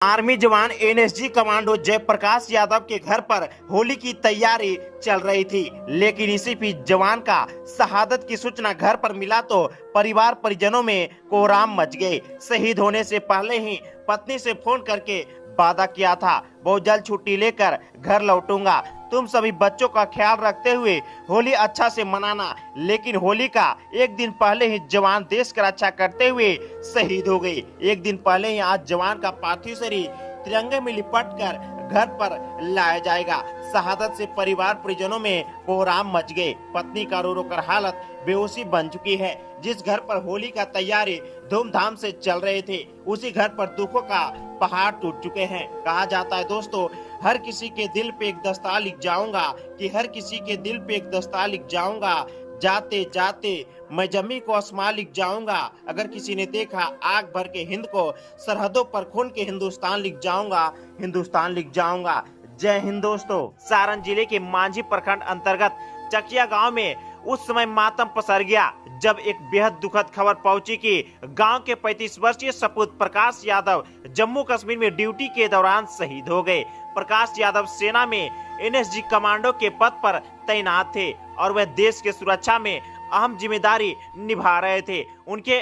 Army जवान NSG commando Jayaprakash Yadav के घर पर होली की तैयारी चल रही थी, लेकिन इसी बीच जवान का शहादत की सूचना घर पर मिला तो परिवार परिजनों में कोहराम मच गए। शहीद होने से पहले ही पत्नी से फोन करके वादा किया था, बहुत जल्द छुट्टी लेकर घर लौटूंगा, तुम सभी बच्चों का ख्याल रखते हुए होली अच्छा से मनाना। लेकिन होली का एक दिन पहले ही जवान देश की रक्षा करते हुए शहीद हो गए। एक दिन पहले ही आज जवान का पार्थिव शरीर तिरंगे में लिपट कर घर पर लाया जाएगा। शहादत से परिवार परिजनों में कोहराम मच गए। पत्नी का रो रो कर हालत बेहोशी बन चुकी है। जिस घर पर होली का तैयारी धूमधाम से चल रहे थे, उसी घर पर दुखों का पहाड़ टूट चुके हैं। कहा जाता है दोस्तों, हर किसी के दिल पे एक दस्तार लिख जाऊंगा कि हर किसी के दिल पे एक दस्तार लिख जाऊंगा, जाते जाते मैं जमी को आसमां लिख जाऊंगा। अगर किसी ने देखा आग भर के हिंद को, सरहदों पर खून के हिंदुस्तान लिख जाऊंगा, हिंदुस्तान लिख जाऊंगा। जय हिंद दोस्तों। सारण जिले के मांझी प्रखंड अंतर्गत चकिया गांव में उस समय मातम पसर गया जब एक बेहद दुखद खबर पहुंची कि गांव के 35 वर्षीय सपूत प्रकाश यादव जम्मू कश्मीर में ड्यूटी के दौरान शहीद हो गए। प्रकाश यादव सेना में एनएसजी कमांडो के पद पर तैनात थे और वह देश के सुरक्षा में अहम जिम्मेदारी निभा रहे थे। उनके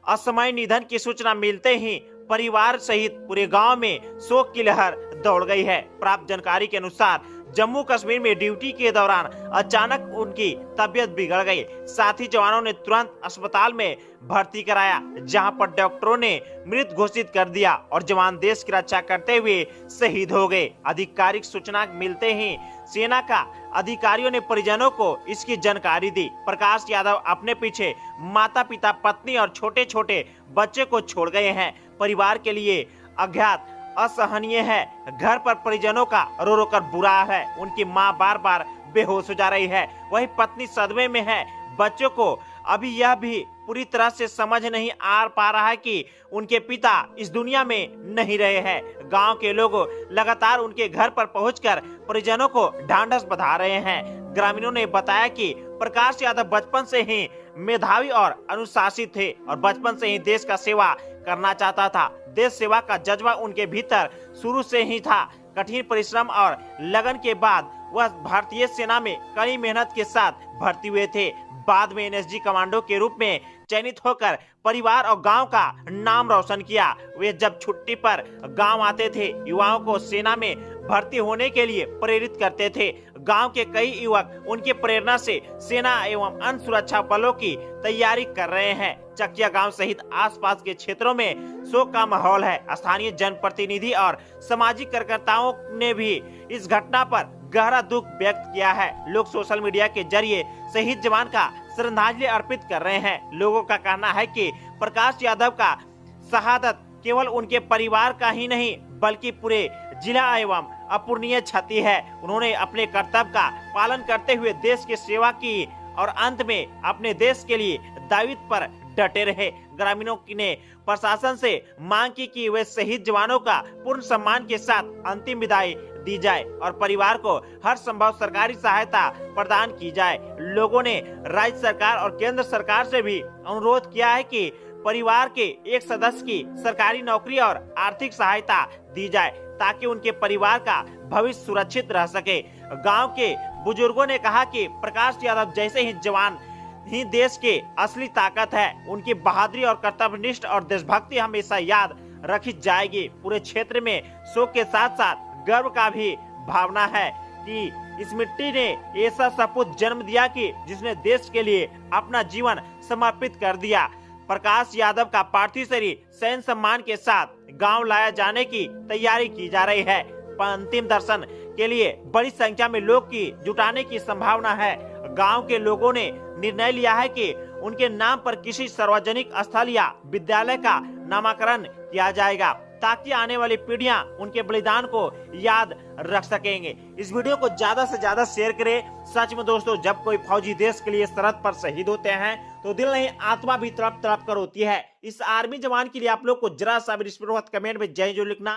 असामयिक निधन की सूचना मिलते ही परिवार सहित पूरे गांव में शोक की लहर दौड़ गई है। प्राप्त जानकारी के अनुसार जम्मू कश्मीर में ड्यूटी के दौरान अचानक उनकी तबीयत बिगड़ गई। साथी जवानों ने तुरंत अस्पताल में भर्ती कराया, जहां पर डॉक्टरों ने मृत घोषित कर दिया और जवान देश की रक्षा करते हुए शहीद हो गए। आधिकारिक सूचना मिलते ही सेना का अधिकारियों ने परिजनों को इसकी जानकारी दी। प्रकाश यादव अपने पीछे माता पिता, पत्नी और छोटे छोटे बच्चे को छोड़ गए हैं। परिवार के लिए अज्ञात असहनीय है। घर पर परिजनों का रो रो कर बुरा है। उनकी मां बार बार बेहोश हो जा रही है, वही पत्नी सदमे में है। बच्चों को अभी यह भी पूरी तरह से समझ नहीं आ पा रहा है कि उनके पिता इस दुनिया में नहीं रहे हैं। गांव के लोग लगातार उनके घर पर पहुंचकर परिजनों को ढांढस बंधा रहे हैं। ग्रामीणों ने बताया कि प्रकाश यादव बचपन से ही मेधावी और अनुशासित थे और बचपन से ही देश का सेवा करना चाहता था। देश सेवा का जज्बा उनके भीतर शुरू से ही था। कठिन परिश्रम और लगन के बाद वह भारतीय सेना में कड़ी मेहनत के साथ भर्ती हुए थे। बाद में एनएसजी कमांडो के रूप में चयनित होकर परिवार और गांव का नाम रोशन किया। वे जब छुट्टी पर गांव आते थे, युवाओं को सेना में भर्ती होने के लिए प्रेरित करते थे। गांव के कई युवक उनकी प्रेरणा से सेना एवं अन्य सुरक्षा बलों की तैयारी कर रहे हैं। चकिया गांव सहित आसपास के क्षेत्रों में शोक का माहौल है। स्थानीय जनप्रतिनिधि और सामाजिक कार्यकर्ताओं ने भी इस घटना पर गहरा दुख व्यक्त किया है। लोग सोशल मीडिया के जरिए शहीद जवान का श्रद्धांजलि अर्पित कर रहे हैं। लोगों का कहना है कि प्रकाश यादव का शहादत केवल उनके परिवार का ही नहीं बल्कि पूरे जिला एवं अपूरणीय क्षति है। उन्होंने अपने कर्तव्य का पालन करते हुए देश की सेवा की और अंत में अपने देश के लिए दायित्व पर डटे रहे। ग्रामीणों ने प्रशासन से मांग की कि वे शहीद जवानों का पूर्ण सम्मान के साथ अंतिम विदाई दी जाए और परिवार को हर संभव सरकारी सहायता प्रदान की जाए। लोगों ने राज्य सरकार और केंद्र सरकार से भी अनुरोध किया है कि परिवार के एक सदस्य की सरकारी नौकरी और आर्थिक सहायता दी जाए ताकि उनके परिवार का भविष्य सुरक्षित रह सके। गांव के बुजुर्गों ने कहा कि प्रकाश यादव जैसे ही जवान ही देश के असली ताकत है। उनकी बहादुरी और कर्तव्यनिष्ठ और देशभक्ति हमेशा याद रखी जाएगी। पूरे क्षेत्र में शोक के साथ साथ गर्व का भी भावना है कि इस मिट्टी ने ऐसा सपूत जन्म दिया कि जिसने देश के लिए अपना जीवन समर्पित कर दिया। प्रकाश यादव का पार्थिव शरीर सैन्य सम्मान के साथ गांव लाया जाने की तैयारी की जा रही है। अंतिम दर्शन के लिए बड़ी संख्या में लोग की जुटाने की संभावना है। गांव के लोगों ने निर्णय लिया है कि उनके नाम पर किसी सार्वजनिक स्थल या विद्यालय का नामकरण किया जाएगा ताकि आने वाली पीढ़ियां उनके बलिदान को याद रख सकेंगे। इस वीडियो को ज्यादा से ज्यादा शेयर करें। सच में दोस्तों, जब कोई फौजी देश के लिए सरहद पर शहीद होते हैं तो दिल नहीं आत्मा भी तड़प तड़प कर होती है। इस आर्मी जवान के लिए आप लोग को जरा सा भी कमेंट में जय जो लिखना।